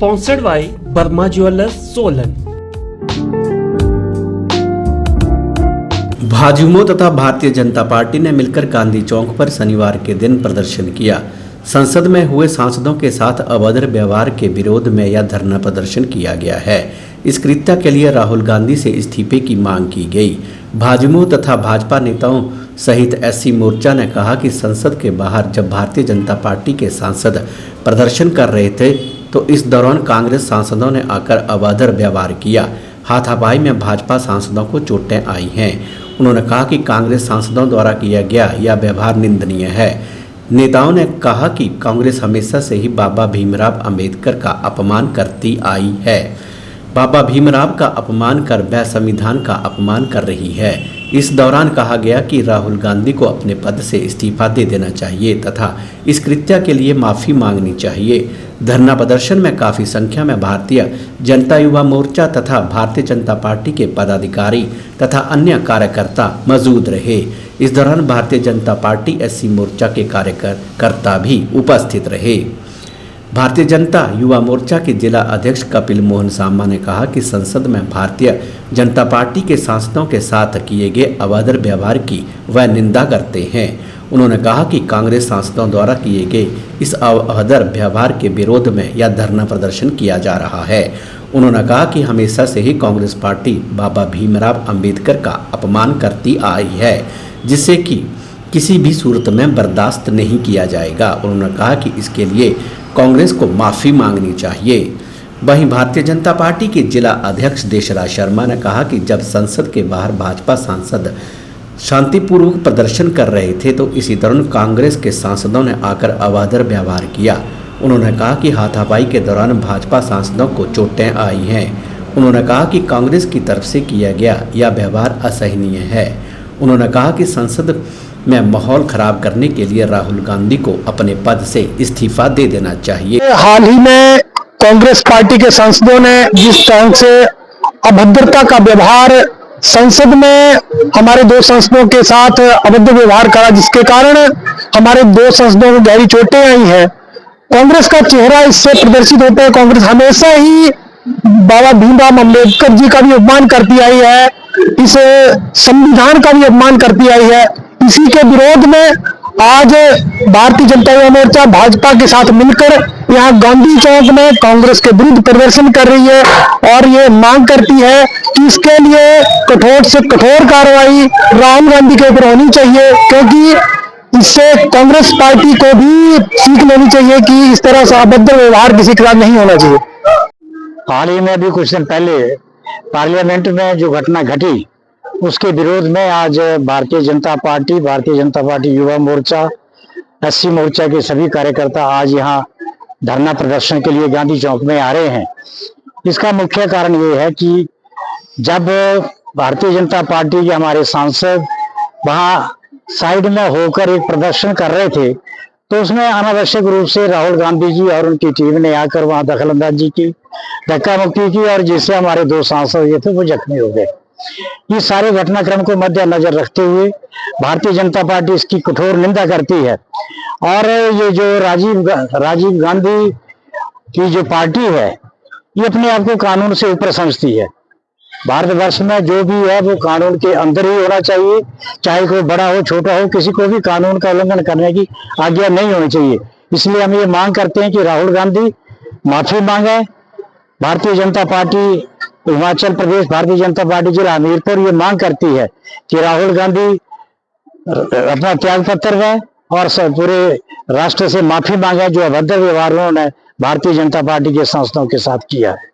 Sponsored by Verma jewellers Solan. भाजयुमो तथा भारतीय जनता party ने मिलकर गांधी चौक पर शनिवार के दिन प्रदर्शन किया। संसद में हुए सांसदों के साथ अभद्र व्यवहार के विरोध में यह धरना प्रदर्शन किया गया है। इस कृत्य के लिए राहुल गांधी से इस्तीफे की मांग की गई। भाजयुमो तथा भाजपा नेताओं सहित एससी मोर्चा ने कहा कि संसद के बाहर जब भारतीय जनता पार्टी के सांसद प्रदर्शन कर रहे थे तो इस दौरान कांग्रेस सांसदों ने आकर अभद्र व्यवहार किया। हाथापाई में भाजपा सांसदों को चोटें आई हैं। उन्होंने कहा कि कांग्रेस सांसदों द्वारा किया गया यह व्यवहार निंदनीय है। नेताओं ने कहा कि कांग्रेस हमेशा से ही बाबा भीमराव अंबेडकर का अपमान करती आई है। बाबा भीमराव का अपमान कर वह संविधान का अपमान कर रही है। इस दौरान कहा गया कि राहुल गांधी को अपने पद से इस्तीफा दे देना चाहिए तथा इस कृत्य के लिए माफ़ी मांगनी चाहिए। धरना प्रदर्शन में काफ़ी संख्या में भारतीय जनता युवा मोर्चा तथा भारतीय जनता पार्टी के पदाधिकारी तथा अन्य कार्यकर्ता मौजूद रहे। इस दौरान भारतीय जनता पार्टी एससी मोर्चा के कार्यकर्ता भी उपस्थित रहे। भारतीय जनता युवा मोर्चा के जिला अध्यक्ष कपिल मोहन सामा ने कहा कि संसद में भारतीय जनता पार्टी के सांसदों के साथ किए गए अभद्र व्यवहार की वह निंदा करते हैं। उन्होंने कहा कि कांग्रेस सांसदों द्वारा किए गए इस अभद्र व्यवहार के विरोध में यह धरना प्रदर्शन किया जा रहा है। उन्होंने कहा कि हमेशा से ही कांग्रेस पार्टी बाबा भीमराव अंबेडकर का अपमान करती आई है, जिससे कि किसी भी सूरत में बर्दाश्त नहीं किया जाएगा। उन्होंने कहा कि इसके लिए कांग्रेस को माफ़ी मांगनी चाहिए। वहीं भारतीय जनता पार्टी के जिला अध्यक्ष देशराज शर्मा ने कहा कि जब संसद के बाहर भाजपा सांसद शांतिपूर्वक प्रदर्शन कर रहे थे तो इसी दौरान कांग्रेस के सांसदों ने आकर अभद्र व्यवहार किया। उन्होंने कहा कि हाथापाई के दौरान भाजपा सांसदों को चोटें आई हैं। उन्होंने कहा कि कांग्रेस की तरफ से किया गया यह व्यवहार असहनीय है। उन्होंने कहा कि संसद में माहौल खराब करने के लिए राहुल गांधी को अपने पद से इस्तीफा दे देना चाहिए। हाल ही में कांग्रेस पार्टी के सांसदों ने जिस तरह से अभद्रता का व्यवहार संसद में हमारे दो सांसदों के साथ अभद्र व्यवहार करा, जिसके कारण हमारे दो सांसदों को गहरी चोटें आई हैं। कांग्रेस का चेहरा इससे प्रदर्शित होता है। कांग्रेस हमेशा ही बाबा भीमराव अंबेडकर जी का भी अपमान करती आई है, इस संविधान का भी अपमान करती आई है। इसी के विरोध में आज भारतीय जनता युवा मोर्चा भाजपा के साथ मिलकर यहाँ गांधी चौक में कांग्रेस के विरुद्ध प्रदर्शन कर रही है और ये मांग करती है कि इसके लिए कठोर से कठोर कार्रवाई राहुल गांधी के ऊपर होनी चाहिए, क्योंकि इससे कांग्रेस पार्टी को भी सीख लेनी चाहिए कि इस तरह से अभद्र व्यवहार किसी के साथ नहीं होना चाहिए। हाल ही में भी कुछ दिन पहले पार्लियामेंट में जो घटना घटी उसके विरोध में आज भारतीय जनता पार्टी युवा मोर्चा, एससी मोर्चा के सभी कार्यकर्ता आज यहाँ धरना प्रदर्शन के लिए गांधी चौक में आ रहे हैं। इसका मुख्य कारण ये है कि जब भारतीय जनता पार्टी के हमारे सांसद वहाँ साइड में होकर एक प्रदर्शन कर रहे थे तो उसमें अनावश्यक रूप से राहुल गांधी जी और उनकी टीम ने आकर वहाँ दखलंदाजी की, धक्का मुक्की की और जिससे हमारे दो सांसद ये थे वो जख्मी हो गए। ये सारे घटनाक्रम को मद्देनजर रखते हुए भारतीय जनता पार्टी इसकी कठोर निंदा करती है और ये जो राजीव गांधी की जो पार्टी है ये अपने आप को कानून से ऊपर समझती है। भारतवर्ष में जो भी है वो कानून के अंदर ही होना चाहिए, चाहे कोई बड़ा हो छोटा हो, किसी को भी कानून का उल्लंघन करने की आज्ञा नहीं होनी चाहिए। इसलिए हम ये मांग करते हैं कि राहुल गांधी माफी मांगे। भारतीय जनता पार्टी हिमाचल प्रदेश भारतीय जनता पार्टी जिला हमीरपुर ये मांग करती है कि राहुल गांधी अपना त्याग पत्र है और पूरे राष्ट्र से माफी मांगे जो अभद्र व्यवहार उन्होंने भारतीय जनता पार्टी के सांसदों के साथ किया है।